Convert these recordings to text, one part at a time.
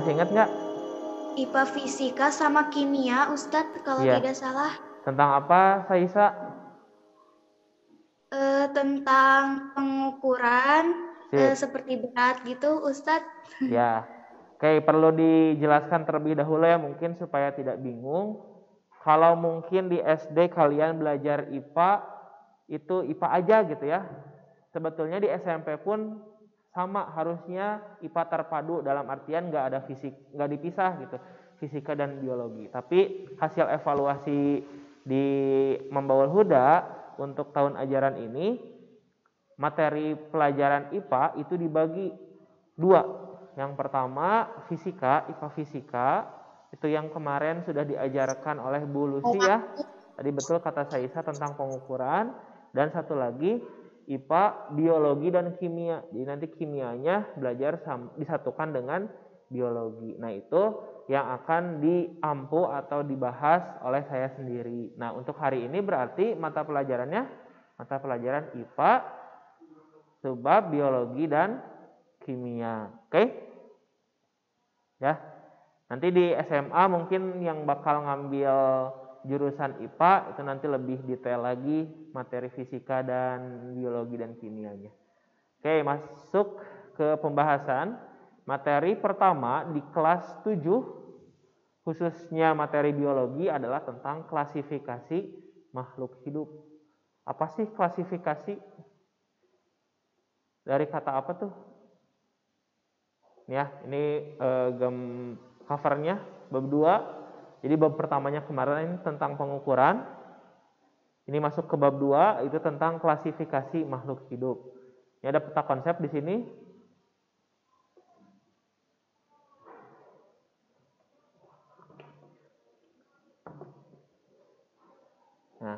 Masih ingat nggak? IPA fisika sama kimia, Ustadz, kalau Iya. tidak salah. Tentang apa, Saisa? Tentang pengukuran, Sip. seperti berat gitu, Ustadz. Ya. Oke, perlu dijelaskan terlebih dahulu ya mungkin supaya tidak bingung. Kalau mungkin di SD kalian belajar IPA, itu IPA aja gitu ya. Sebetulnya di SMP pun sama, harusnya IPA terpadu dalam artian nggak ada fisik, nggak dipisah gitu, fisika dan biologi. Tapi hasil evaluasi di Membawa Huda untuk tahun ajaran ini, materi pelajaran IPA itu dibagi dua. Yang pertama fisika, IPA fisika, itu yang kemarin sudah diajarkan oleh Bu Lucy ya. Tadi betul kata Saisa tentang pengukuran. Dan satu lagi IPA biologi dan kimia. Jadi nanti kimianya belajar disatukan dengan biologi. Nah itu yang akan diampu atau dibahas oleh saya sendiri. Nah untuk hari ini berarti mata pelajarannya mata pelajaran IPA, subbab biologi dan kimia. Oke? Ya. Nanti di SMA mungkin yang bakal ngambil jurusan IPA itu nanti lebih detail lagi materi fisika dan biologi dan kimianya. Oke, masuk ke pembahasan. Materi pertama di kelas 7 khususnya materi biologi adalah tentang klasifikasi makhluk hidup. Apa sih klasifikasi? Dari kata apa tuh? Ya, ini covernya bab 2. Jadi bab pertamanya kemarin tentang pengukuran. Ini masuk ke bab 2 itu tentang klasifikasi makhluk hidup. Ini ada peta konsep di sini. Nah,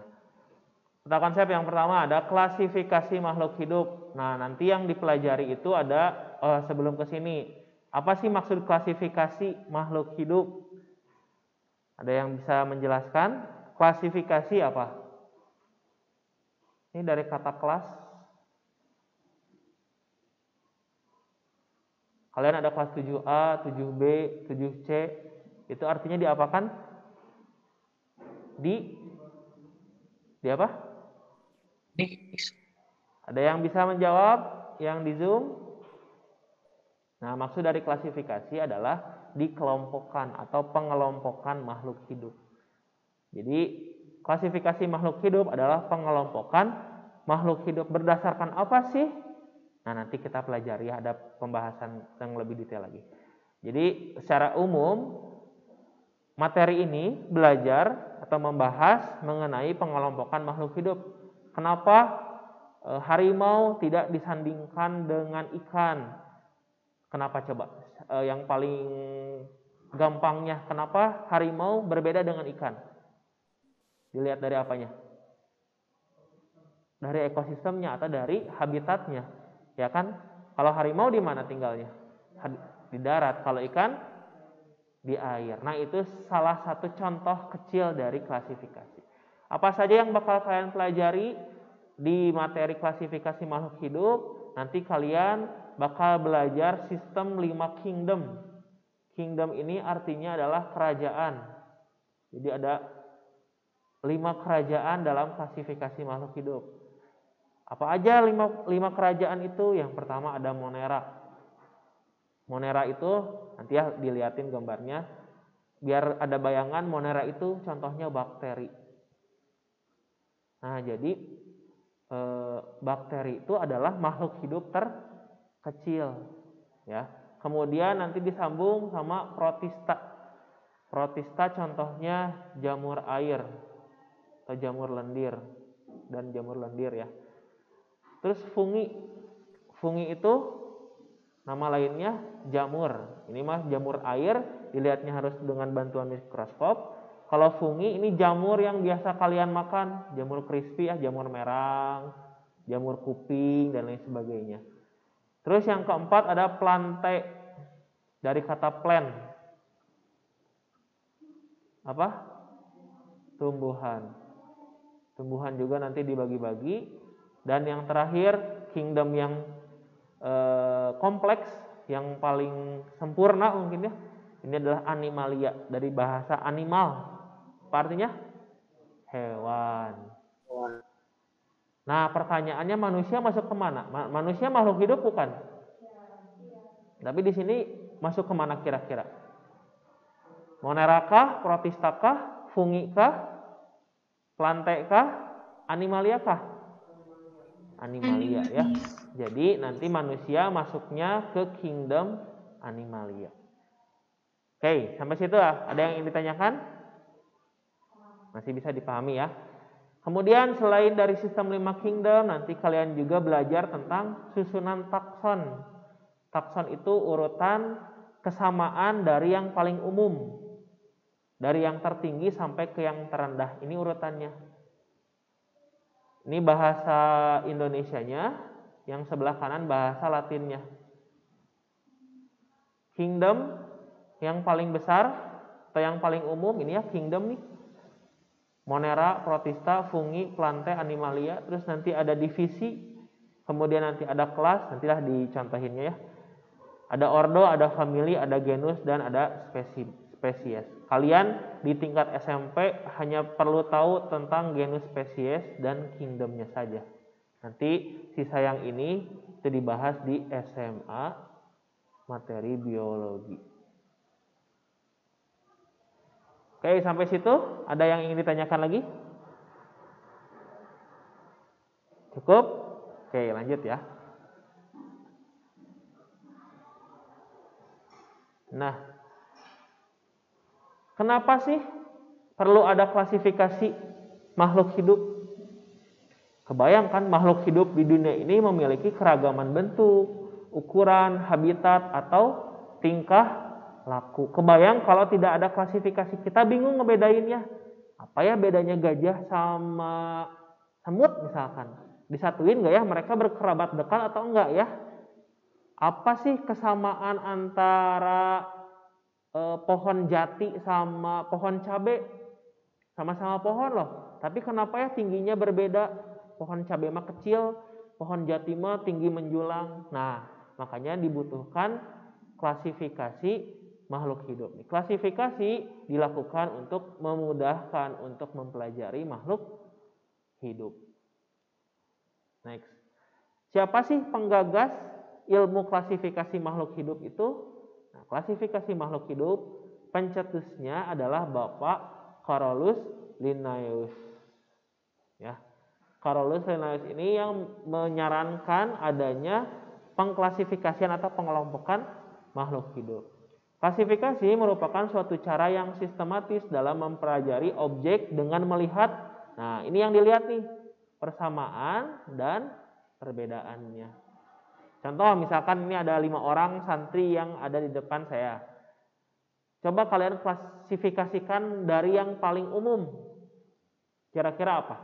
peta konsep yang pertama ada klasifikasi makhluk hidup. Nah, nanti yang dipelajari itu ada sebelum ke sini. Apa sih maksud klasifikasi makhluk hidup? Ada yang bisa menjelaskan? Klasifikasi apa? Ini dari kata kelas. Kalian ada kelas 7A, 7B, 7C. Itu artinya diapakan? Di apa? Ada yang bisa menjawab? Yang di Zoom? Nah, maksud dari klasifikasi adalah dikelompokkan atau pengelompokan makhluk hidup. Jadi, klasifikasi makhluk hidup adalah pengelompokan makhluk hidup berdasarkan apa sih? Nah, nanti kita pelajari, ada pembahasan yang lebih detail lagi. Jadi, secara umum materi ini belajar atau membahas mengenai pengelompokan makhluk hidup. Kenapa harimau tidak disandingkan dengan ikan? Kenapa coba? Yang paling gampangnya, kenapa harimau berbeda dengan ikan? Dilihat dari apanya? Dari ekosistemnya atau dari habitatnya, ya kan? Kalau harimau di mana tinggalnya? Di darat. Kalau ikan di air. Nah, itu salah satu contoh kecil dari klasifikasi. Apa saja yang bakal kalian pelajari di materi klasifikasi makhluk hidup? Nanti kalian bakal belajar sistem 5 kingdom. Kingdom ini artinya adalah kerajaan. Jadi ada 5 kerajaan dalam klasifikasi makhluk hidup. Apa aja 5 kerajaan itu? Yang pertama ada Monera. Monera itu nanti ya dilihatin gambarnya. Biar ada bayangan, Monera itu contohnya bakteri. Nah, jadi bakteri itu adalah makhluk hidup terkecil, ya. Kemudian nanti disambung sama protista. Protista contohnya jamur air atau jamur lendir dan jamur lendir ya. Terus fungi. Fungi itu nama lainnya jamur. Ini mah jamur air, dilihatnya harus dengan bantuan mikroskop. Kalau fungi ini jamur yang biasa kalian makan, jamur crispy ya, jamur merang, jamur kuping dan lain sebagainya. Terus yang keempat ada plante, dari kata plant. Apa? Tumbuhan. Tumbuhan juga nanti dibagi-bagi. Dan yang terakhir kingdom yang kompleks, yang paling sempurna mungkin ya, Ini adalah animalia dari bahasa animal. Apa artinya? Hewan. Nah, pertanyaannya manusia masuk kemana? Manusia makhluk hidup bukan? Tapi di sini masuk kemana kira-kira? Monera kah? Protista kah? Fungi kah? Plante kah? Animalia kah? Animalia ya. Jadi nanti manusia masuknya ke kingdom animalia. Oke, sampai situ ada yang ingin ditanyakan? Masih bisa dipahami ya. Kemudian selain dari sistem 5 kingdom, nanti kalian juga belajar tentang susunan takson. Takson itu urutan kesamaan dari yang paling umum. Dari yang tertinggi sampai ke yang terendah. Ini urutannya. Ini bahasa Indonesianya, yang sebelah kanan bahasa Latinnya. Kingdom yang paling besar atau yang paling umum ini ya kingdom nih. Monera, protista, fungi, plante, animalia. Terus nanti ada divisi, kemudian nanti ada kelas, nantilah dicontohinnya ya. Ada ordo, ada famili, ada genus, dan ada spesies. Kalian di tingkat SMP hanya perlu tahu tentang genus, spesies, dan kingdomnya saja. Nanti sisa yang ini itu dibahas di SMA materi biologi. Oke, sampai situ ada yang ingin ditanyakan lagi? Cukup? Oke, lanjut ya. Nah, kenapa sih perlu ada klasifikasi makhluk hidup? Kebayangkan makhluk hidup di dunia ini memiliki keragaman bentuk, ukuran, habitat, atau tingkah laku. Kebayang kalau tidak ada klasifikasi, kita bingung ngebedainnya. Apa ya bedanya gajah sama semut misalkan? Disatuin nggak ya? Mereka berkerabat dekat atau enggak ya? Apa sih kesamaan antara pohon jati sama pohon cabe? Sama-sama pohon loh. Tapi kenapa ya tingginya berbeda? Pohon cabe mah kecil, pohon jati mah tinggi menjulang. Nah, makanya dibutuhkan klasifikasi makhluk hidup. Klasifikasi dilakukan untuk memudahkan untuk mempelajari makhluk hidup. Next. Siapa sih penggagas ilmu klasifikasi makhluk hidup itu? Nah, klasifikasi makhluk hidup pencetusnya adalah Bapak Carolus Linnaeus. Ya. Carolus Linnaeus ini yang menyarankan adanya pengklasifikasian atau pengelompokan makhluk hidup. Klasifikasi merupakan suatu cara yang sistematis dalam mempelajari objek dengan melihat, nah ini yang dilihat nih, persamaan dan perbedaannya. Contoh misalkan ini ada 5 orang santri yang ada di depan saya. Coba kalian klasifikasikan dari yang paling umum. Kira-kira apa?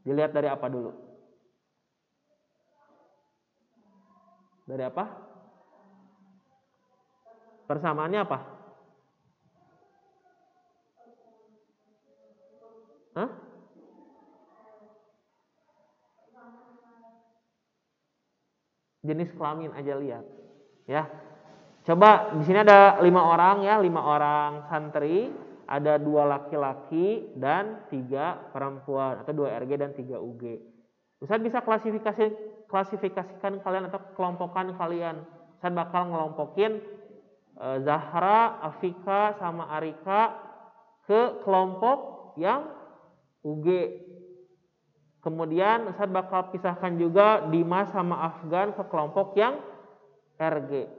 Dilihat dari apa dulu? Dari apa? Persamaannya apa? Hah? Jenis kelamin aja lihat. Ya. Coba di sini ada 5 orang ya, 5 orang santri, ada 2 laki-laki dan 3 perempuan atau 2 RG dan 3 UG. Ustaz bisa klasifikasikan kalian atau kelompokan kalian. Ustaz bakal ngelompokin Zahra, Afika, sama Arika ke kelompok yang UG. Kemudian Ustaz bakal pisahkan juga Dimas sama Afgan ke kelompok yang RG.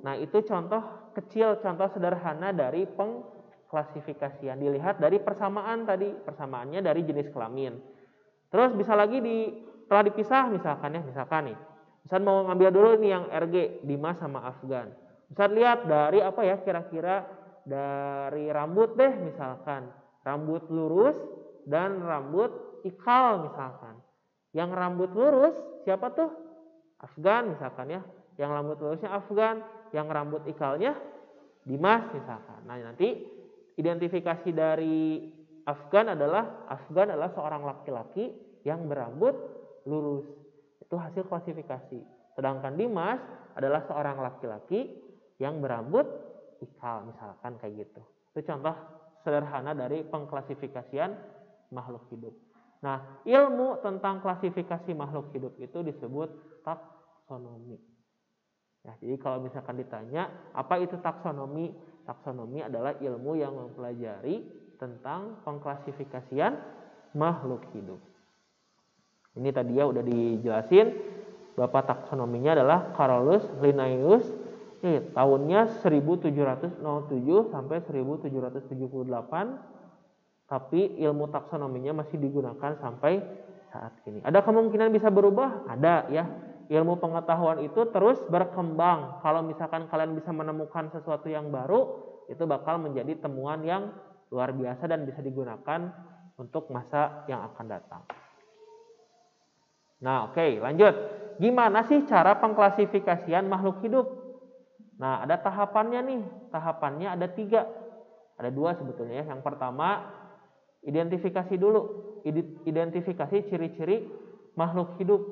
Nah itu contoh kecil, contoh sederhana dari pengklasifikasian. Dilihat dari persamaan tadi, persamaannya dari jenis kelamin. Terus bisa lagi setelah dipisah misalkan nih. Ustaz mau ngambil dulu nih yang RG, Dimas sama Afgan. Ustaz lihat dari apa ya kira-kira dari rambut deh misalkan. Rambut lurus dan rambut ikal misalkan. Yang rambut lurus siapa tuh? Afgan misalkan ya. Yang rambut lurusnya Afgan, yang rambut ikalnya Dimas misalkan. Nah nanti identifikasi dari Afgan adalah seorang laki-laki yang berambut lurus. Itu hasil klasifikasi. Sedangkan Dimas adalah seorang laki-laki yang berambut ikal, misalkan kayak gitu. Itu contoh sederhana dari pengklasifikasian makhluk hidup. Nah, ilmu tentang klasifikasi makhluk hidup itu disebut taksonomi. Ya, jadi kalau misalkan ditanya apa itu taksonomi, taksonomi adalah ilmu yang mempelajari tentang pengklasifikasian makhluk hidup. Ini tadi ya udah dijelasin. Bapak taksonominya adalah Carolus Linnaeus. Tahunnya 1707 sampai 1778. Tapi ilmu taksonominya masih digunakan sampai saat ini. Ada kemungkinan bisa berubah? Ada ya. Ilmu pengetahuan itu terus berkembang. Kalau misalkan kalian bisa menemukan sesuatu yang baru, itu bakal menjadi temuan yang luar biasa dan bisa digunakan untuk masa yang akan datang. Nah, oke, lanjut. Gimana sih cara pengklasifikasian makhluk hidup? Nah, ada tahapannya nih. Tahapannya ada 3. Ada 2 sebetulnya. Yang pertama, identifikasi dulu. Identifikasi ciri-ciri makhluk hidup.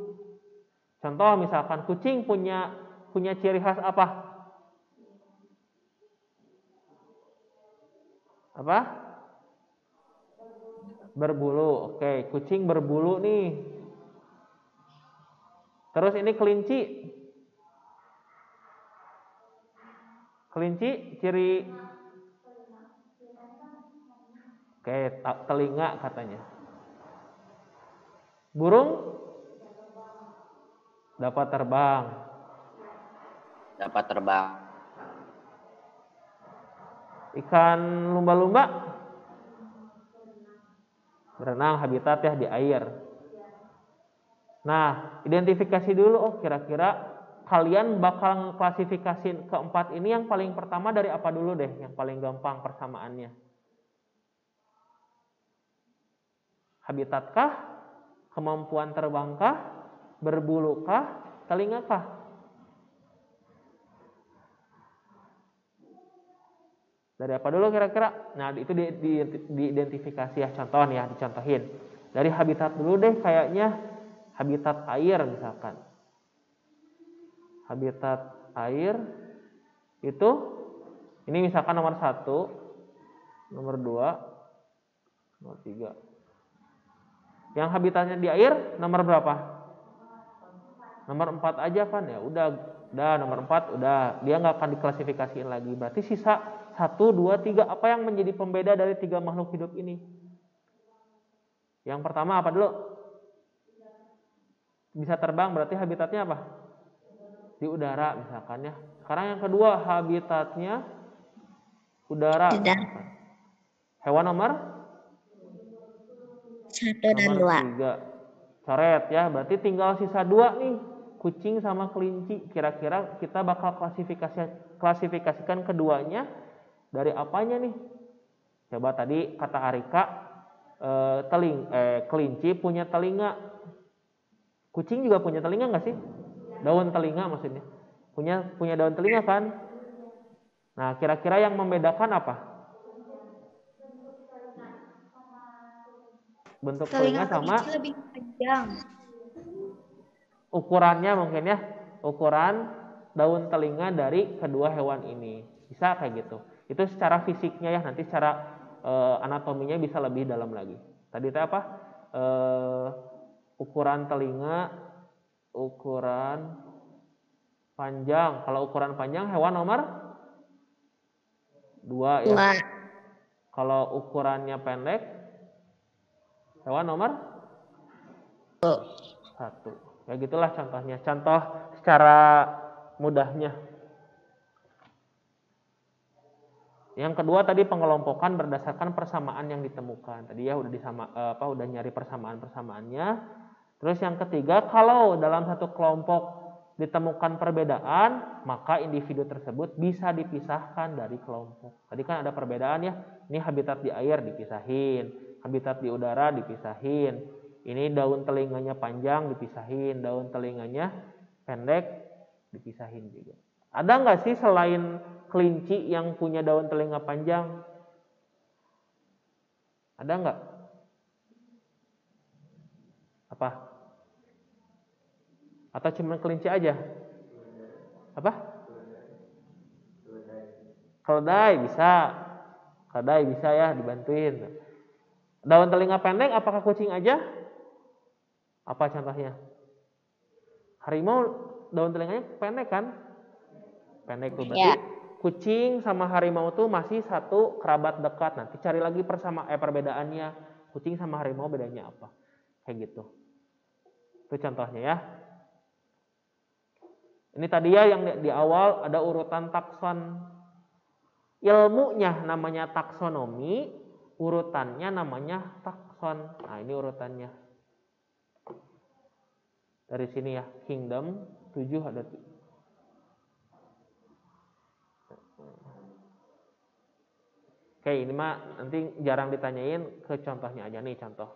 Contoh misalkan kucing punya ciri khas apa? Apa? Berbulu. Oke, kucing berbulu nih. Terus ini kelinci. Kelinci ciri telinga katanya. Burung dapat terbang. Dapat terbang. Ikan lumba-lumba berenang, habitat ya di air. Nah, identifikasi dulu. Oh, kira-kira kalian bakal klasifikasi keempat ini yang paling pertama dari apa dulu deh? Yang paling gampang persamaannya. Habitatkah? Kemampuan terbangkah? Berbulukah? Telingakah? Dari apa dulu kira-kira? Nah, itu diidentifikasi ya, contoh nih ya, dicontohin. Dari habitat dulu deh kayaknya, habitat air misalkan. Habitat air itu, ini misalkan nomor 1, nomor 2, nomor 3. Yang habitatnya di air nomor berapa? Nomor 4 aja kan ya, udah nomor 4 udah, dia nggak akan diklasifikasiin lagi. Berarti sisa 1, 2, 3, apa yang menjadi pembeda dari 3 makhluk hidup ini? Yang pertama apa dulu? Bisa terbang, berarti habitatnya apa? Di udara misalkan ya. Sekarang yang kedua, habitatnya udara. Hewan nomor 1 dan 2. 3. Coret ya, berarti tinggal sisa 2 nih. Kucing sama kelinci. Kira-kira kita bakal klasifikasikan keduanya dari apanya nih? Coba tadi kata Arika, kelinci punya telinga. Kucing juga punya telinga nggak sih? Daun telinga maksudnya. Punya daun telinga kan? Nah, kira-kira yang membedakan apa? Bentuk telinga sama kelinci lebih panjang. Ukurannya mungkin ya. Ukuran daun telinga dari kedua hewan ini. Bisa kayak gitu. Itu secara fisiknya ya, nanti secara anatominya bisa lebih dalam lagi. Tadi itu apa? Ukuran telinga, ukuran panjang. Kalau ukuran panjang hewan nomor 2 ya. Kalau ukurannya pendek hewan nomor 1. Ya gitulah contohnya. Contoh secara mudahnya. Yang kedua tadi pengelompokan berdasarkan persamaan yang ditemukan. Tadi ya udah nyari persamaan-persamaannya. Terus yang ketiga, kalau dalam satu kelompok ditemukan perbedaan, maka individu tersebut bisa dipisahkan dari kelompok. Tadi kan ada perbedaan ya. Ini habitat di air dipisahin, habitat di udara dipisahin. Ini daun telinganya panjang dipisahin, daun telinganya pendek dipisahin juga. Ada nggak sih selain kelinci yang punya daun telinga panjang? Ada nggak? Apa? Atau cuma kelinci aja? Apa? Keledai bisa ya dibantuin. Daun telinga pendek apakah kucing aja? Apa contohnya? Harimau daun telinganya pendek kan? Pendek tuh berarti kucing sama harimau tuh masih satu kerabat dekat. Nanti cari lagi perbedaannya. Kucing sama harimau bedanya apa? Kayak gitu. Itu contohnya ya. Ini tadi ya yang di awal ada urutan takson. Ilmunya namanya taksonomi, urutannya namanya takson. Nah, ini urutannya. Dari sini ya, kingdom 7 ada. Oke, ini mah nanti jarang ditanyain, ke contohnya aja nih contoh.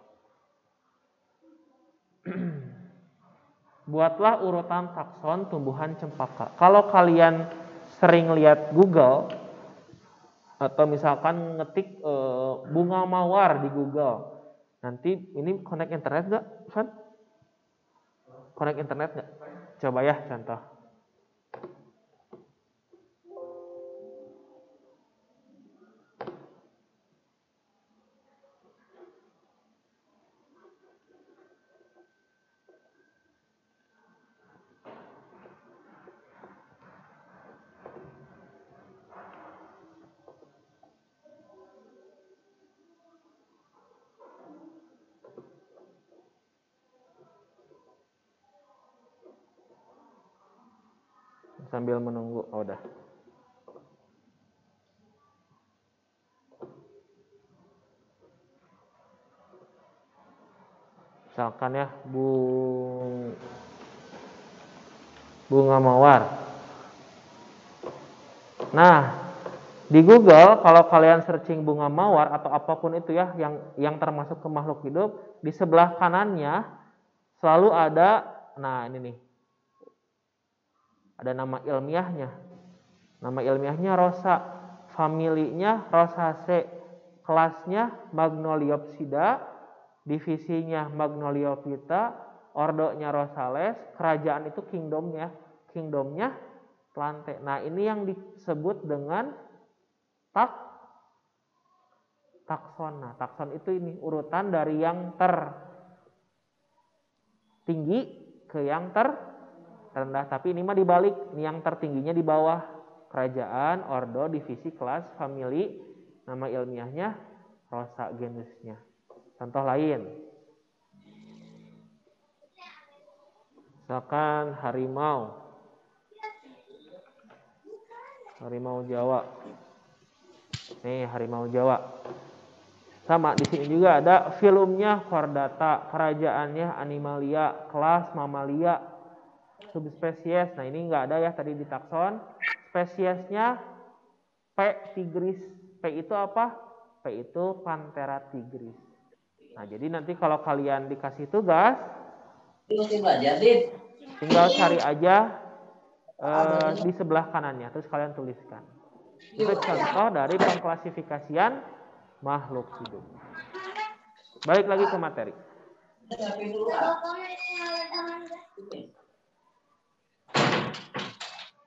Buatlah urutan takson tumbuhan cempaka. Kalau kalian sering lihat Google atau misalkan ngetik bunga mawar di Google, nanti ini connect internet nggak, Van? Connect internet nggak? Coba ya contoh. Sambil menunggu, oh udah. Misalkan ya bunga mawar. Nah, di Google kalau kalian searching bunga mawar atau apapun itu ya yang termasuk ke makhluk hidup, di sebelah kanannya selalu ada, nah ini nih. Ada nama ilmiahnya. Nama ilmiahnya Rosa, familinya Rosaceae, kelasnya Magnoliopsida, divisinya Magnoliophyta, ordonya Rosales, kerajaan itu kingdomnya Plante. Nah, ini yang disebut dengan takson. Nah, takson itu ini urutan dari yang tertinggi ke yang rendah, tapi ini mah dibalik, ini yang tertingginya di bawah, kerajaan, ordo, divisi, kelas, family, nama ilmiahnya, Rosa, genusnya. Contoh lain, misalkan harimau Jawa, nih harimau Jawa, sama di sini juga ada filumnya Chordata, kerajaannya Animalia, kelas Mamalia, subspesies, nah ini nggak ada ya tadi di takson. Spesiesnya P. tigris. P itu apa? P itu Panthera tigris. Nah, jadi nanti kalau kalian dikasih tugas, tinggal cari aja di sebelah kanannya, terus kalian tuliskan. Itu contoh dari pengklasifikasian makhluk hidup. Balik lagi ke materi.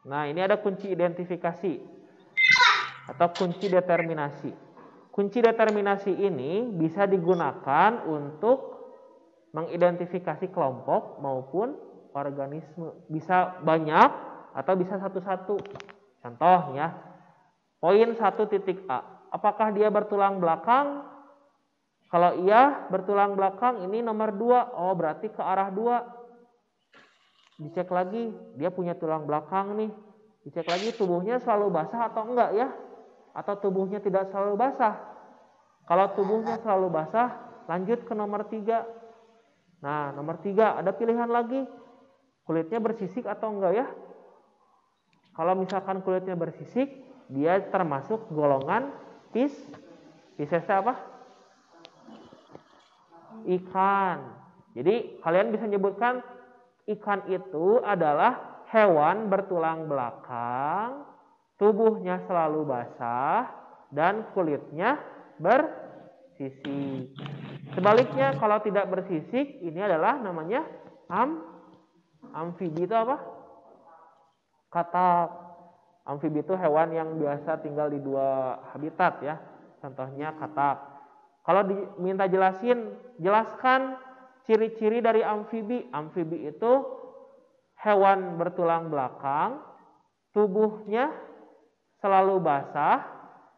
Nah, ini ada kunci identifikasi atau kunci determinasi. Kunci determinasi ini bisa digunakan untuk mengidentifikasi kelompok maupun organisme. Bisa banyak atau bisa satu-satu. Contohnya, poin 1.A. Apakah dia bertulang belakang? Kalau iya, bertulang belakang ini nomor 2. Oh, berarti ke arah 2. Dicek lagi, dia punya tulang belakang nih. Dicek lagi tubuhnya selalu basah atau enggak ya? Atau tubuhnya tidak selalu basah. Kalau tubuhnya selalu basah, lanjut ke nomor 3. Nah, nomor 3 ada pilihan lagi. Kulitnya bersisik atau enggak ya? Kalau misalkan kulitnya bersisik, dia termasuk golongan Piscesnya apa? Ikan. Jadi kalian bisa menyebutkan ikan itu adalah hewan bertulang belakang, tubuhnya selalu basah, dan kulitnya bersisik. Sebaliknya, kalau tidak bersisik, ini adalah namanya amfibi. Itu apa? Katak. Amfibi itu hewan yang biasa tinggal di 2 habitat ya. Contohnya katak. Kalau diminta jelaskan ciri-ciri dari amfibi. Amfibi itu hewan bertulang belakang, tubuhnya selalu basah,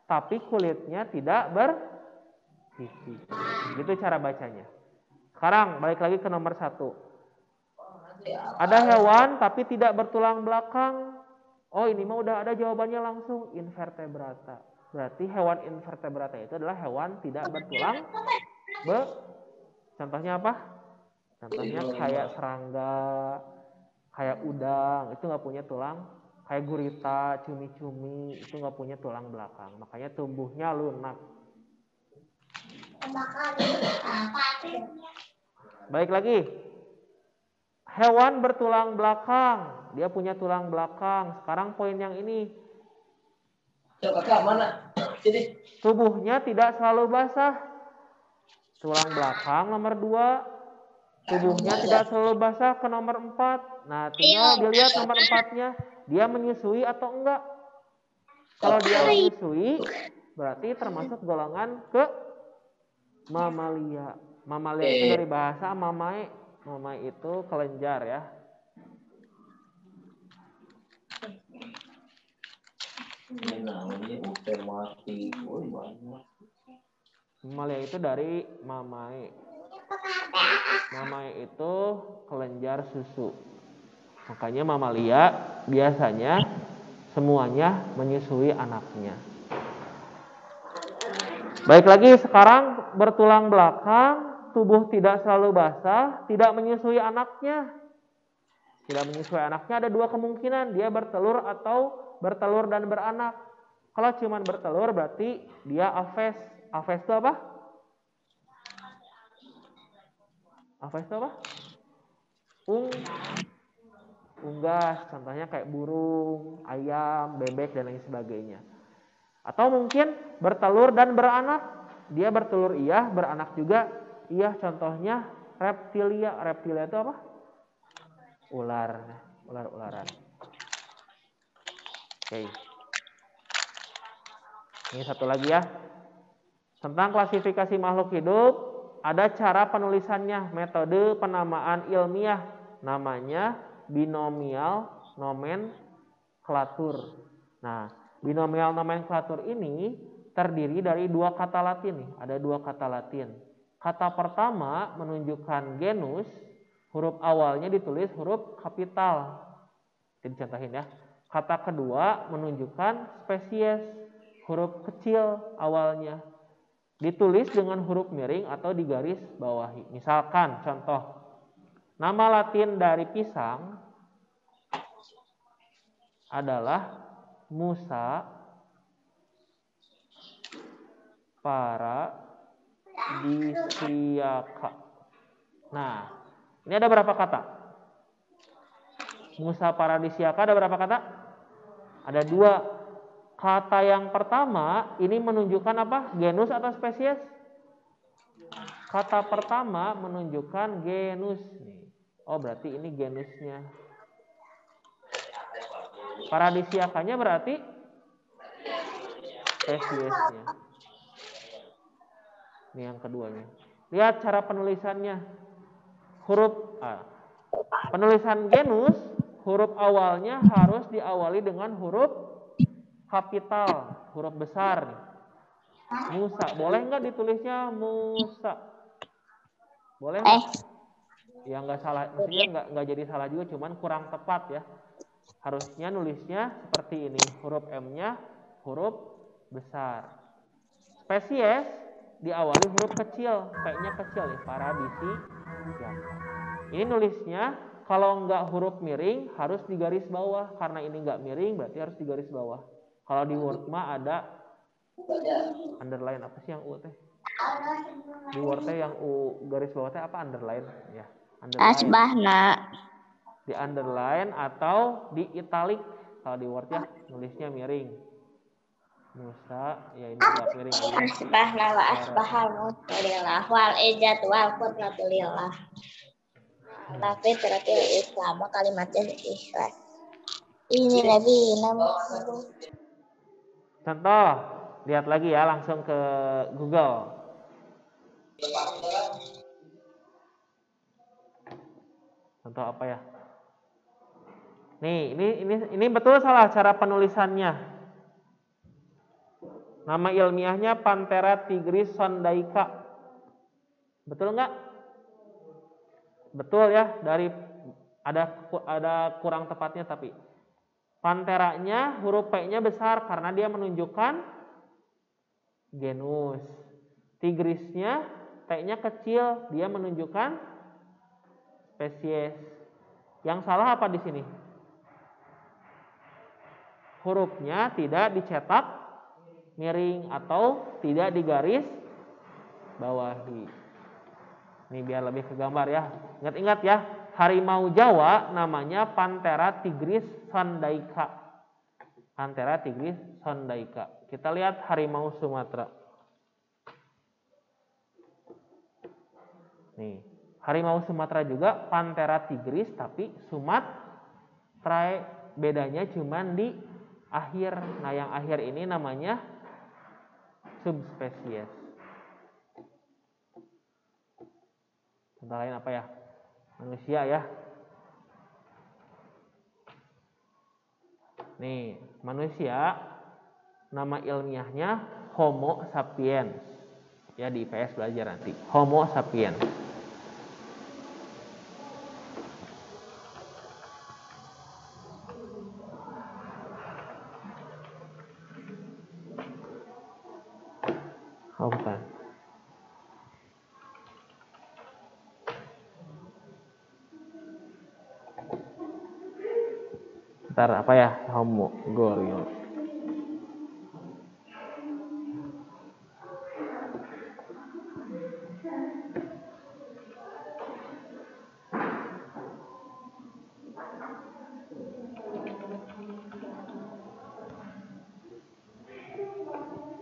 tapi kulitnya tidak bersisik. Gitu cara bacanya. Sekarang balik lagi ke nomor 1. Ada hewan tapi tidak bertulang belakang. Oh, ini mah udah ada jawabannya langsung, invertebrata. Berarti hewan invertebrata itu adalah hewan tidak bertulang. Contohnya apa? Contohnya kayak serangga, kayak udang, itu nggak punya tulang. Kayak gurita, cumi-cumi, itu nggak punya tulang belakang. Makanya tubuhnya lunak. Baik lagi. Hewan bertulang belakang, dia punya tulang belakang. Sekarang poin yang ini. Kakak mana? Sini. Tubuhnya tidak selalu basah. Tulang belakang nomor 2. Tubuhnya tidak selalu basah ke nomor 4. Nah, tinggal dilihat nomor 4-nya. Dia menyusui atau enggak? Kalau dia menyusui, berarti termasuk golongan ke mamalia. Mamalia itu dari bahasa mamae. Mamae itu kelenjar ya. Mamalia itu dari mamae. Mamae itu kelenjar susu. Makanya mamalia biasanya semuanya menyusui anaknya. Baik lagi, sekarang bertulang belakang, tubuh tidak selalu basah, tidak menyusui anaknya. Tidak menyusui anaknya ada 2 kemungkinan, dia bertelur atau bertelur dan beranak. Kalau cuma bertelur berarti dia aves. Aves itu apa? Aves itu apa? Unggas, contohnya kayak burung, ayam, bebek, dan lain sebagainya. Atau mungkin bertelur dan beranak. Dia bertelur iya, beranak juga iya. Contohnya reptilia. Reptilia itu apa? Ular-ularan. Oke. Ini satu lagi ya. Tentang klasifikasi makhluk hidup, ada cara penulisannya, metode penamaan ilmiah. Namanya binomial nomenklatur. Nah, binomial nomenklatur ini terdiri dari 2 kata Latin nih. Ada 2 kata Latin. Kata pertama menunjukkan genus, huruf awalnya ditulis huruf kapital. Jadi contohin ya. Kata kedua menunjukkan spesies, huruf kecil awalnya. Ditulis dengan huruf miring atau digaris bawahi. Misalkan contoh, nama Latin dari pisang adalah Musa paradisiaca. Nah, ini ada berapa kata? Musa paradisiaca ada berapa kata? Ada 2. Kata yang pertama ini menunjukkan apa? Genus atau spesies? Kata pertama menunjukkan genus. Oh, berarti ini genusnya. Paradisiakanya berarti spesiesnya. Ini yang keduanya. Lihat cara penulisannya. Penulisan genus, huruf awalnya harus diawali dengan huruf kapital, huruf besar. Musa, boleh nggak ditulisnya Musa? Boleh nggak? Ya nggak salah, maksudnya nggak jadi salah juga, cuman kurang tepat ya. Harusnya nulisnya seperti ini, huruf M-nya huruf besar. Spesies diawali huruf kecil, P-nya kecil nih, paradisiaca. Ini nulisnya kalau nggak huruf miring harus digaris bawah, karena ini nggak miring berarti harus digaris bawah. Kalau di Word mah ada underline, apa sih yang U teh? Di Word teh yang U garis bawah teh apa underline ya? Asbahna. Di underline atau di italic. Kalau di Word ya nulisnya miring. Musa, ya ini agak miring. Asbahna wa asbahal mulkulillah wal ijat wal qudratilillah. Tapi terakhir Islam kalimatnya ikhlas. Ini lagi nama. Contoh, lihat lagi ya langsung ke Google. Contoh apa ya? Nih, ini betul salah cara penulisannya. Nama ilmiahnya Panthera tigris sondaika. Betul nggak? Betul ya, dari ada kurang tepatnya tapi Pantheranya huruf P-nya besar karena dia menunjukkan genus. Tigrisnya T-nya kecil, dia menunjukkan spesies. Yang salah apa di sini? Hurufnya tidak dicetak miring atau tidak digaris bawahi. Ini biar lebih ke gambar ya. Ingat-ingat ya, harimau Jawa namanya Panthera tigris sondaika. Panthera tigris sondaika. Kita lihat harimau Sumatera. Nih, harimau Sumatera juga Panthera tigris tapi Sumatera bedanya cuma di akhir. Nah, yang akhir ini namanya subspesies. Contoh lain apa ya? Manusia ya. Nih, manusia nama ilmiahnya Homo sapiens. Ya di IPS belajar nanti. Homo sapiens. Oh, bukan. Ntar apa ya? Homo goril.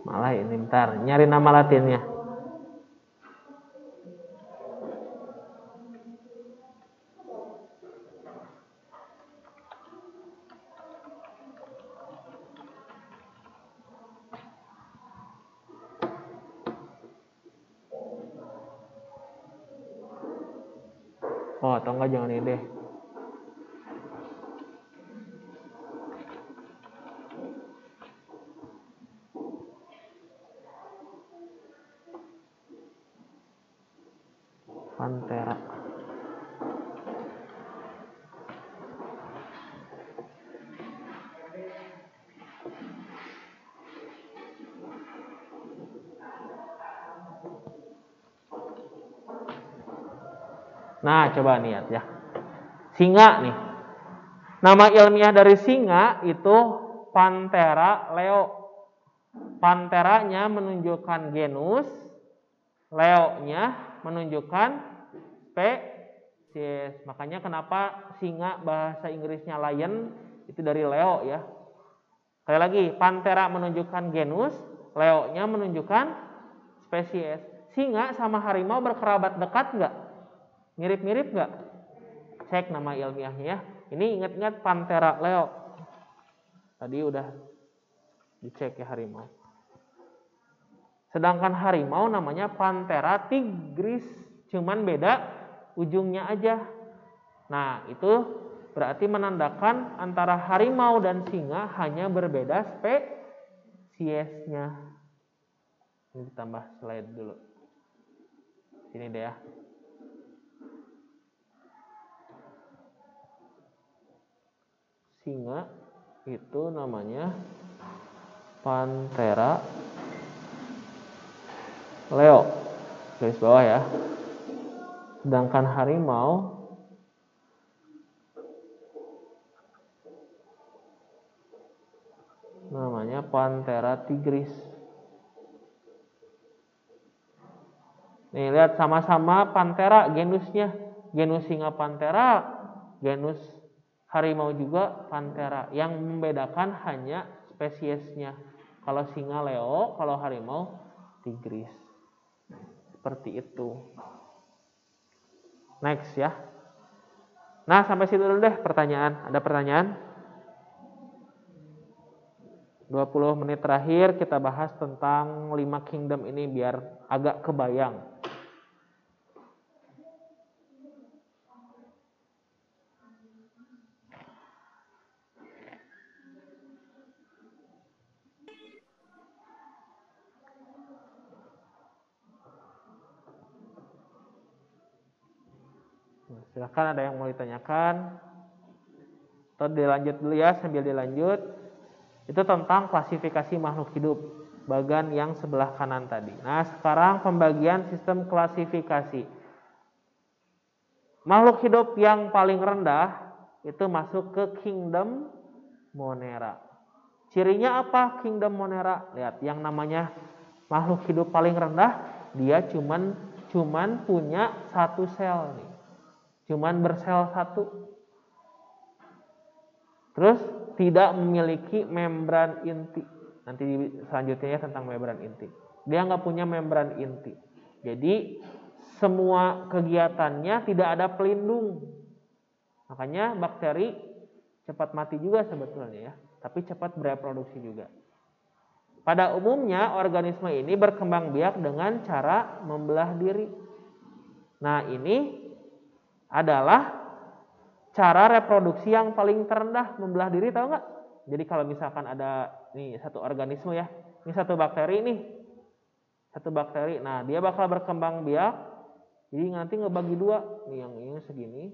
Malah ini ntar nyari nama latinnya. Oh, atau enggak jangan ini deh. Panthera. Nah, coba lihat ya. Singa nih. Nama ilmiah dari singa itu Panthera leo. Pantheranya menunjukkan genus, leo-nya menunjukkan spesies. Makanya kenapa singa bahasa Inggrisnya lion itu dari leo ya. Sekali lagi, Panthera menunjukkan genus, leo-nya menunjukkan spesies. Singa sama harimau berkerabat dekat nggak? Mirip-mirip nggak? Cek nama ilmiahnya ya. Ini ingat-ingat Panthera leo. Tadi udah dicek ya harimau. Sedangkan harimau namanya Panthera tigris. Cuman beda ujungnya aja. Nah, itu berarti menandakan antara harimau dan singa hanya berbeda spesiesnya. Ini ditambah slide dulu. Sini deh ya. Singa itu namanya Panthera leo, garis bawah ya. Sedangkan harimau namanya Panthera tigris. Nih lihat sama-sama Panthera genusnya, genus singa Panthera, genus harimau juga Panthera. Yang membedakan hanya spesiesnya. Kalau singa leo, kalau harimau tigris. Seperti itu. Next ya. Nah, sampai situ dulu deh pertanyaan. Ada pertanyaan? 20 menit terakhir kita bahas tentang 5 kingdom ini biar agak kebayang. Silahkan ada yang mau ditanyakan atau dilanjut dulu ya, sambil dilanjut. Itu tentang klasifikasi makhluk hidup bagian yang sebelah kanan tadi. Nah, sekarang pembagian sistem klasifikasi. Makhluk hidup yang paling rendah itu masuk ke kingdom Monera. Cirinya apa kingdom Monera? Lihat, yang namanya makhluk hidup paling rendah, dia cuman punya satu sel nih. Cuman bersel satu. Terus tidak memiliki membran inti. Nanti selanjutnya ya tentang membran inti. Dia nggak punya membran inti. Jadi semua kegiatannya tidak ada pelindung. Makanya bakteri cepat mati juga sebetulnya ya. Tapi cepat bereproduksi juga. Pada umumnya organisme ini berkembang biak dengan cara membelah diri. Nah, ini adalah cara reproduksi yang paling terendah, membelah diri, tahu nggak? Jadi kalau misalkan ada nih satu organisme ya, ini satu bakteri nih, nah dia bakal berkembang biak, jadi nanti ngebagi dua, nih yang ini segini.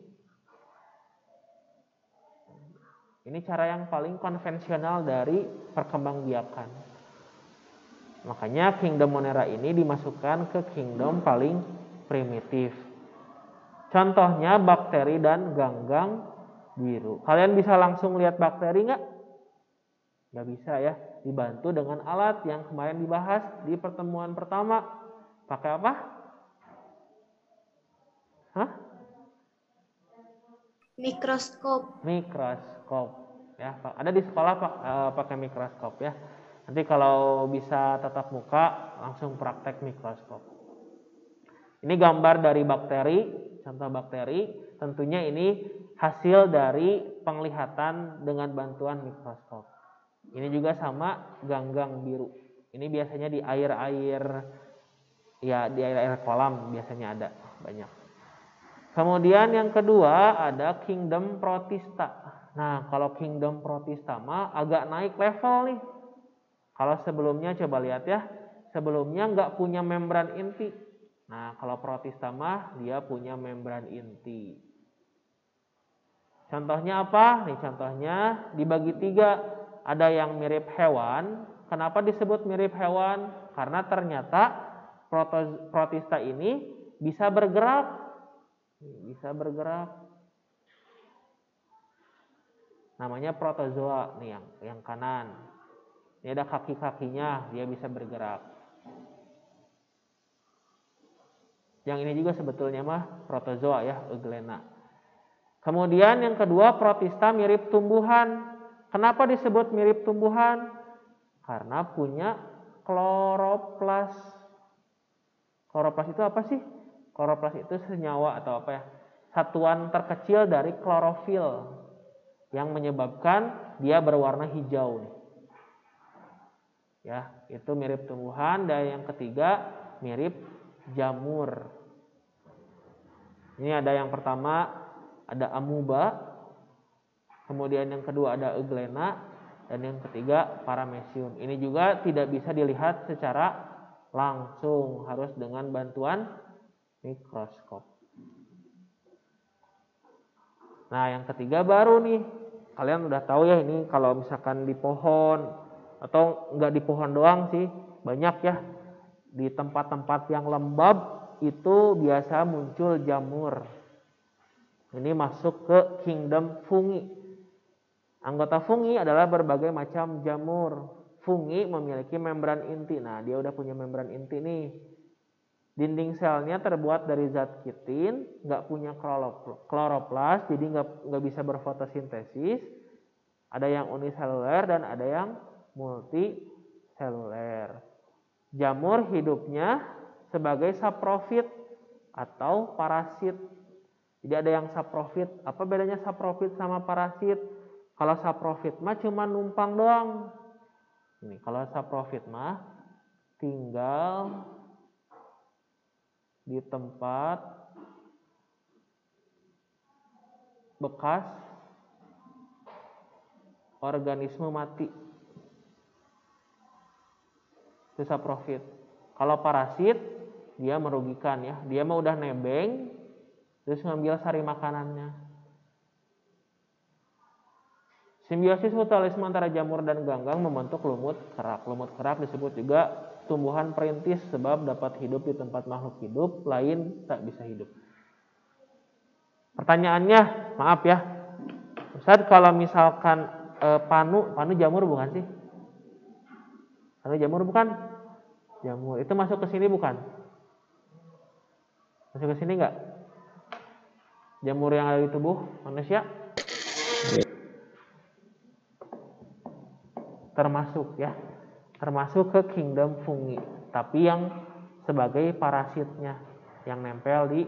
Ini cara yang paling konvensional dari perkembangbiakan. Makanya kingdom Monera ini dimasukkan ke kingdom paling primitif. Contohnya bakteri dan ganggang biru. Kalian bisa langsung lihat bakteri nggak? Nggak bisa ya. Dibantu dengan alat yang kemarin dibahas di pertemuan pertama. Pakai apa? Hah? Mikroskop. Mikroskop. Ya, ada di sekolah pakai mikroskop ya. Nanti kalau bisa tatap muka langsung praktek mikroskop. Ini gambar dari bakteri. Contoh bakteri, tentunya ini hasil dari penglihatan dengan bantuan mikroskop. Ini juga sama ganggang biru. Ini biasanya di air-air kolam biasanya ada banyak. Kemudian yang kedua ada kingdom Protista. Nah, kalau kingdom Protista mah agak naik level nih. Kalau sebelumnya coba lihat ya, sebelumnya nggak punya membran inti. Nah, kalau Protista mah dia punya membran inti. Contohnya apa? Nih contohnya dibagi 3. Ada yang mirip hewan. Kenapa disebut mirip hewan? Karena ternyata Protista ini bisa bergerak. Bisa bergerak. Namanya protozoa nih yang kanan. Ini ada kaki-kakinya, dia bisa bergerak. Yang ini juga sebetulnya mah protozoa ya, Euglena. Kemudian yang kedua, Protista mirip tumbuhan. Kenapa disebut mirip tumbuhan? Karena punya kloroplas. Kloroplas itu apa sih? Kloroplas itu senyawa atau apa ya? Satuan terkecil dari klorofil yang menyebabkan dia berwarna hijau. Ya, itu mirip tumbuhan. Dan yang ketiga, mirip jamur. Ini ada yang pertama ada amuba, kemudian yang kedua ada euglena, dan yang ketiga paramecium. Ini juga tidak bisa dilihat secara langsung, harus dengan bantuan mikroskop. Nah, yang ketiga baru nih, kalian udah tahu ya ini kalau misalkan di pohon atau enggak di pohon doang sih, banyak ya di tempat-tempat yang lembab itu biasa muncul jamur. Ini masuk ke kingdom fungi. Anggota fungi adalah berbagai macam jamur. Fungi memiliki membran inti. Nah, dia udah punya membran inti nih. Dinding selnya terbuat dari zat kitin, nggak punya kloroplas, jadi nggak bisa berfotosintesis. Ada yang uniseluler dan ada yang multiseluler. Jamur hidupnya sebagai saprofit atau parasit. Jadi ada yang saprofit. Apa bedanya saprofit sama parasit? Kalau saprofit mah cuma numpang doang. Ini kalau saprofit mah tinggal di tempat bekas organisme mati. Itu saprofit. Kalau parasit dia merugikan ya. Dia mah udah nebeng terus ngambil sari makanannya. Simbiosis mutualisme antara jamur dan ganggang membentuk lumut kerak. Lumut kerak disebut juga tumbuhan perintis sebab dapat hidup di tempat makhluk hidup lain tak bisa hidup. Pertanyaannya, maaf ya, Ustaz, kalau misalkan panu jamur bukan sih? Panu jamur bukan? Jamur itu masuk ke sini bukan? Masuk ke sini enggak? Jamur yang ada di tubuh manusia? Termasuk ya, termasuk ke kingdom fungi, tapi yang sebagai parasitnya yang nempel di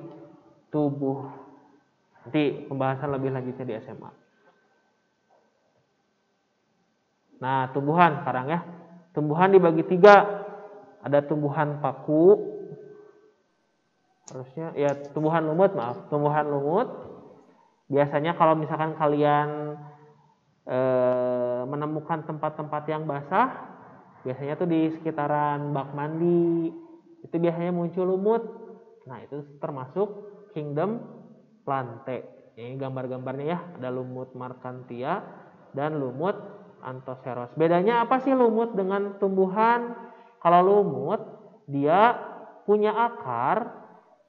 tubuh. Nanti pembahasan lebih lanjutnya di SMA. Nah, tumbuhan sekarang ya. Tumbuhan dibagi 3. Ada tumbuhan paku. Harusnya ya tumbuhan lumut, maaf. Tumbuhan lumut. Biasanya kalau misalkan kalian menemukan tempat-tempat yang basah, biasanya tuh di sekitaran bak mandi, itu biasanya muncul lumut. Nah, itu termasuk kingdom plante. Ini gambar-gambarnya ya, ada lumut markantia dan lumut anthoceros. Bedanya apa sih lumut dengan tumbuhan? Kalau lumut dia punya akar,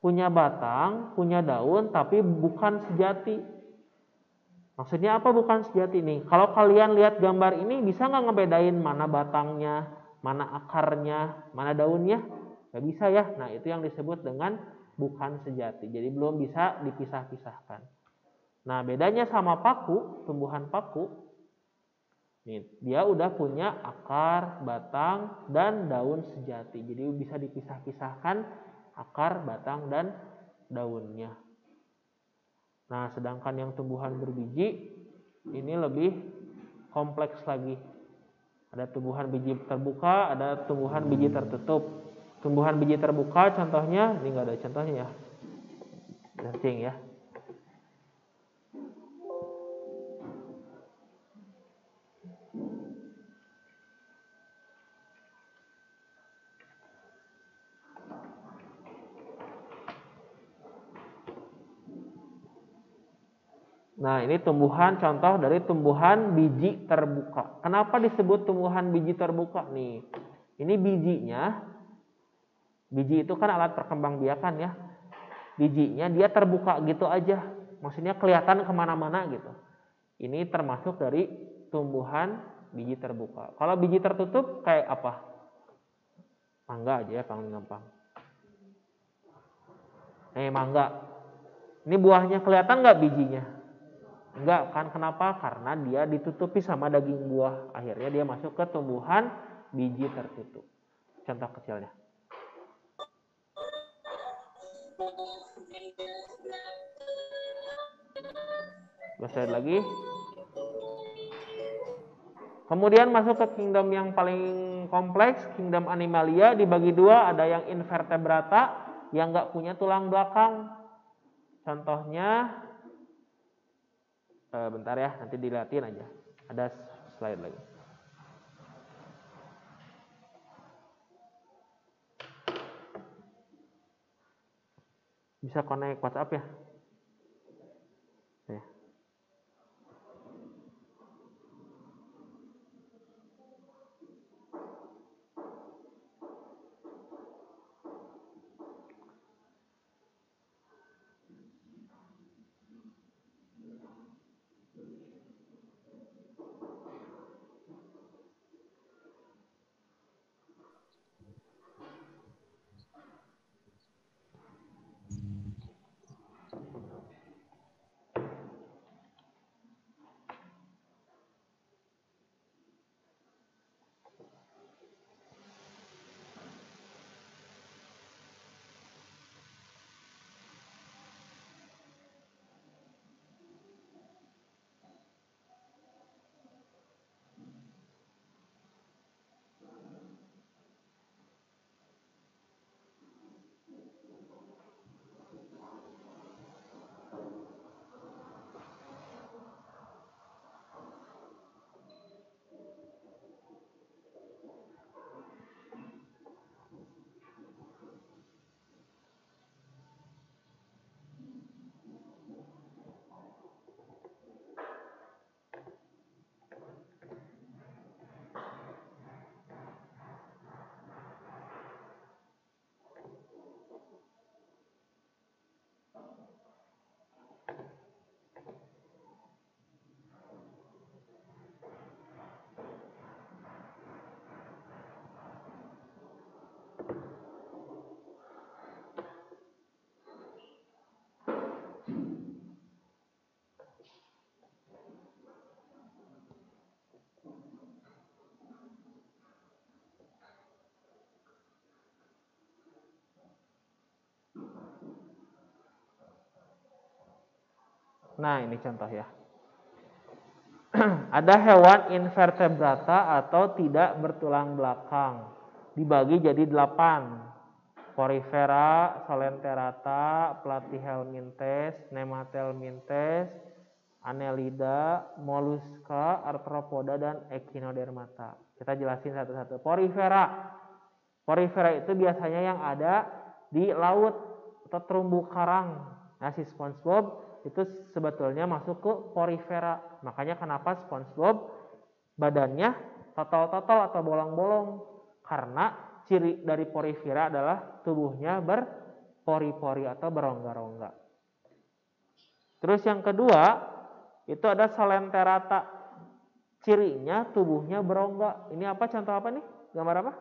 punya batang, punya daun, tapi bukan sejati. Maksudnya apa bukan sejati nih? Kalau kalian lihat gambar ini, bisa nggak ngebedain mana batangnya, mana akarnya, mana daunnya? Nggak bisa ya. Nah, itu yang disebut dengan bukan sejati. Jadi belum bisa dipisah-pisahkan. Nah, bedanya sama paku, tumbuhan paku, nih, dia udah punya akar, batang, dan daun sejati. Jadi bisa dipisah-pisahkan akar, batang, dan daunnya. Nah, sedangkan yang tumbuhan berbiji ini lebih kompleks lagi. Ada tumbuhan biji terbuka, ada tumbuhan biji tertutup. Tumbuhan biji terbuka contohnya, ini nggak ada contohnya ya. Cacing ya. Nah, ini tumbuhan contoh dari tumbuhan biji terbuka. Kenapa disebut tumbuhan biji terbuka nih? Ini bijinya, biji itu kan alat perkembangbiakan ya. Bijinya dia terbuka gitu aja. Maksudnya kelihatan kemana-mana gitu. Ini termasuk dari tumbuhan biji terbuka. Kalau biji tertutup kayak apa? Mangga aja ya, paling gampang. Mangga. Ini buahnya kelihatan nggak bijinya? Enggak kan, kenapa? Karena dia ditutupi sama daging buah. Akhirnya dia masuk ke tumbuhan biji tertutup. Contoh kecilnya. Slide lagi. Kemudian masuk ke kingdom yang paling kompleks, kingdom animalia. Dibagi 2, ada yang invertebrata yang nggak punya tulang belakang. Contohnya, bentar ya, nanti dilihatin aja. Ada slide lagi. Bisa connect WhatsApp ya? Nah, ini contoh ya. Ada hewan invertebrata atau tidak bertulang belakang. Dibagi jadi 8. Porifera, Solenterata, Platyhelminthes, Nemathelminthes, Annelida, Mollusca, Arthropoda, dan Echinodermata. Kita jelasin satu-satu. Porifera. Porifera itu biasanya yang ada di laut atau terumbu karang. Nah, si SpongeBob itu sebetulnya masuk ke porifera. Makanya kenapa SpongeBob badannya totol-totol atau bolong-bolong. Karena ciri dari porifera adalah tubuhnya berpori-pori atau berongga-rongga. Terus yang kedua, itu ada Solenterata. Cirinya tubuhnya berongga. Ini apa, contoh apa nih? Gambar apa?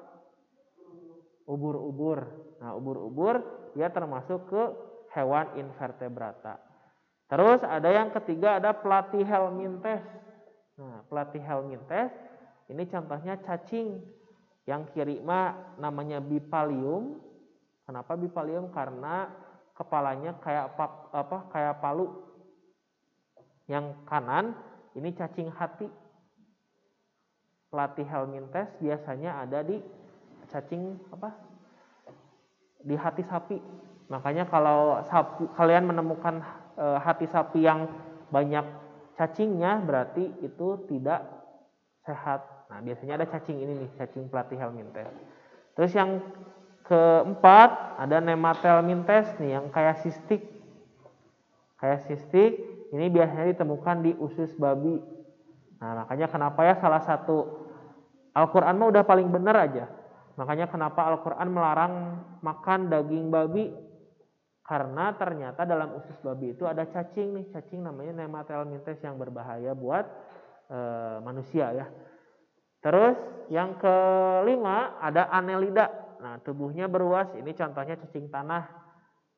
Ubur-ubur. Nah, ubur-ubur dia termasuk ke hewan invertebrata. Terus ada yang ketiga, ada Platyhelminthes. Nah, Platyhelminthes ini contohnya cacing. Yang kiri mah namanya Bipalium. Kenapa Bipalium? Karena kepalanya kayak palu. Yang kanan ini cacing hati. Platyhelminthes biasanya ada di cacing di hati sapi. Makanya kalau kalian menemukan hati sapi yang banyak cacingnya, berarti itu tidak sehat. Nah, biasanya ada cacing ini nih, cacing Platyhelminthes. Terus yang keempat ada Nemathelminthes nih, yang kayak sistik. Kayak sistik ini biasanya ditemukan di usus babi. Nah, makanya kenapa ya salah satu Al-Quran mah udah paling benar aja. Makanya kenapa Al-Quran melarang makan daging babi. Karena ternyata dalam usus babi itu ada cacing nih. Cacing namanya Nemathelminthes yang berbahaya buat manusia ya. Terus yang kelima ada Annelida. Nah, tubuhnya beruas. Ini contohnya cacing tanah.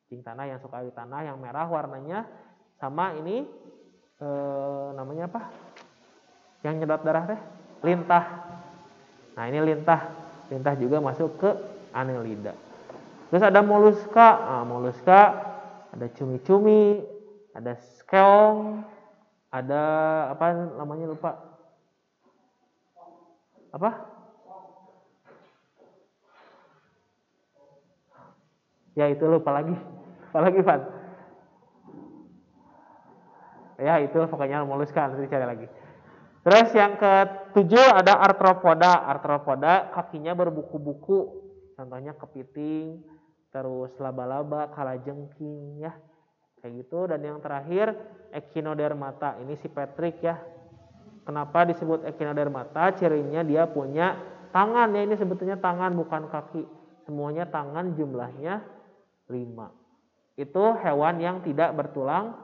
Cacing tanah yang suka di tanah, yang merah warnanya. Sama ini namanya apa? Yang nyedot darah teh? Lintah. Nah, ini lintah. Lintah juga masuk ke Annelida. Terus ada Mollusca. Nah, Mollusca ada cumi-cumi, ada skeong, ada apa namanya lupa. Apa? Ya itu lupa lagi. Apa lagi, Van? Ya itu pokoknya Mollusca, nanti cari lagi. Terus yang ketujuh ada Arthropoda. Arthropoda kakinya berbuku-buku. Contohnya kepiting, terus laba-laba, kalajengking ya. Kayak gitu. Dan yang terakhir Echinodermata. Ini si Patrick ya. Kenapa disebut Echinodermata? Cirinya dia punya tangan ya. Ini sebetulnya tangan bukan kaki. Semuanya tangan, jumlahnya 5. Itu hewan yang tidak bertulang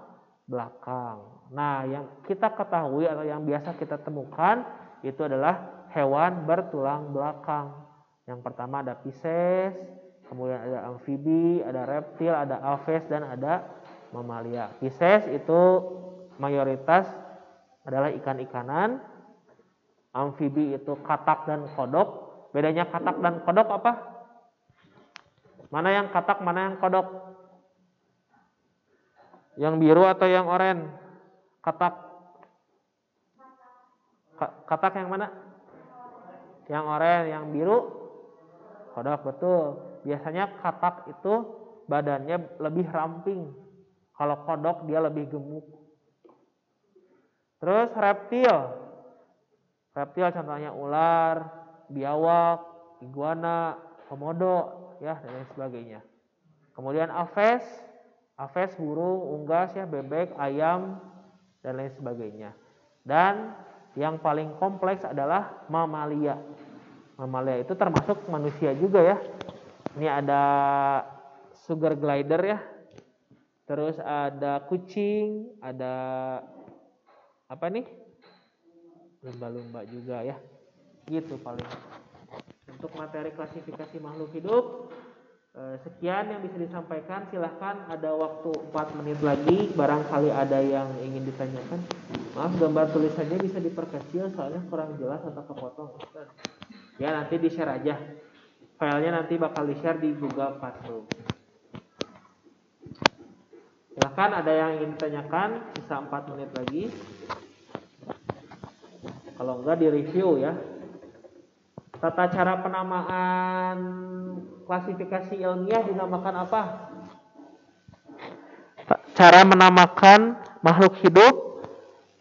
belakang. Nah, yang kita ketahui atau yang biasa kita temukan itu adalah hewan bertulang belakang. Yang pertama ada Pisces, kemudian ada amfibi, ada reptil, ada aves, dan ada mamalia. Pisces itu mayoritas adalah ikan-ikanan. Amfibi itu katak dan kodok. Bedanya katak dan kodok apa? Mana yang katak, mana yang kodok? Yang biru atau yang oranye? Katak. Katak yang mana? Yang oranye, yang biru kodok, betul. Biasanya katak itu badannya lebih ramping. Kalau kodok dia lebih gemuk. Terus reptil. Reptil contohnya ular, biawak, iguana, komodo ya dan lain sebagainya. Kemudian aves. Aves burung, unggas ya, bebek, ayam, dan lain sebagainya. Dan yang paling kompleks adalah mamalia. Mamalia itu termasuk manusia juga ya. Ini ada sugar glider ya. Terus ada kucing, ada apa nih? Lumba-lumba juga ya. Gitu paling. Untuk materi klasifikasi makhluk hidup, sekian yang bisa disampaikan. Silahkan, ada waktu 4 menit lagi. Barangkali ada yang ingin ditanyakan. Maaf, gambar tulisannya bisa diperkecil soalnya kurang jelas atau kepotong. Ya nanti di share aja. Filenya nanti bakal di share di Google Classroom. Silahkan. Silahkan, ada yang ingin ditanyakan, sisa 4 menit lagi. Kalau enggak direview ya. Tata cara penamaan klasifikasi ilmiah dinamakan apa? Cara menamakan makhluk hidup,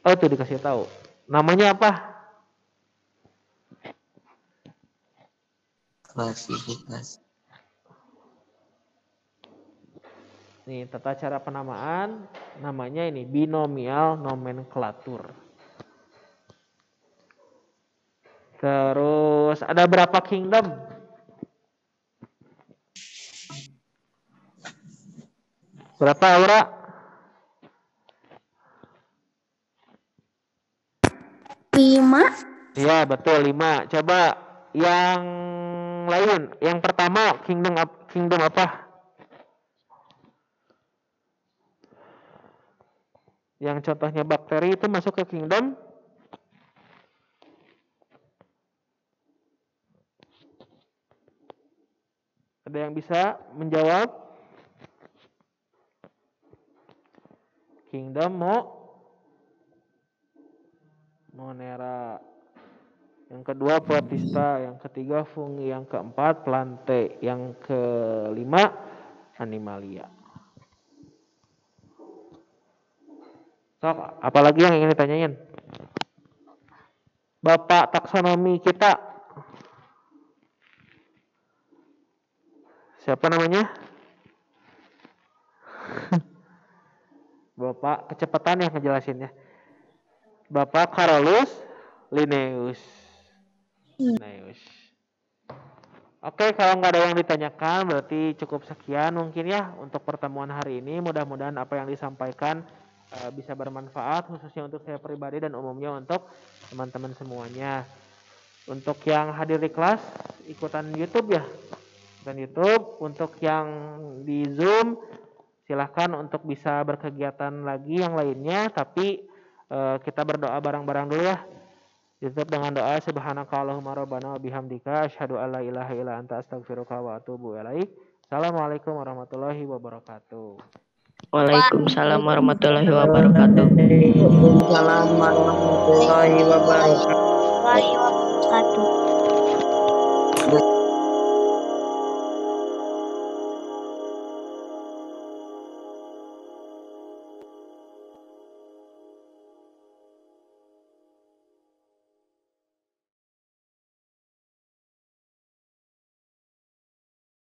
oh itu dikasih tahu. Namanya apa? Klasifikasi. Nih, tata cara penamaan namanya ini binomial nomenklatur. Terus ada berapa kingdom? Berapa aura? 5. Iya, betul 5. Coba yang lain. Yang pertama kingdom apa? Yang contohnya bakteri itu masuk ke kingdom ada yang bisa menjawab? Kingdom Monera. Yang kedua Protista, yang ketiga fungi, yang keempat plante, yang kelima animalia. Sok, apalagi yang ingin ditanyain? Bapak taksonomi kita. Siapa namanya? Bapak kecepatan yang ngejelasinnya. Bapak Carolus Linnaeus. Oke, kalau nggak ada yang ditanyakan berarti cukup sekian mungkin ya untuk pertemuan hari ini. Mudah-mudahan apa yang disampaikan bisa bermanfaat khususnya untuk saya pribadi dan umumnya untuk teman-teman semuanya. Untuk yang hadir di kelas ikutan YouTube ya. Dan YouTube untuk yang di Zoom silahkan untuk bisa berkegiatan lagi yang lainnya, tapi kita berdoa bareng-bareng dulu ya. Ditutup dengan doa subhanakallahumma rabbana wa bihamdika asyhadu an la ilaha illa anta astaghfiruka wa atubu ilaik. Assalamualaikum warahmatullahi wabarakatuh. Waalaikumsalam warahmatullahi wabarakatuh. Waalaikumsalam warahmatullahi wabarakatuh. Waalaikumsalam.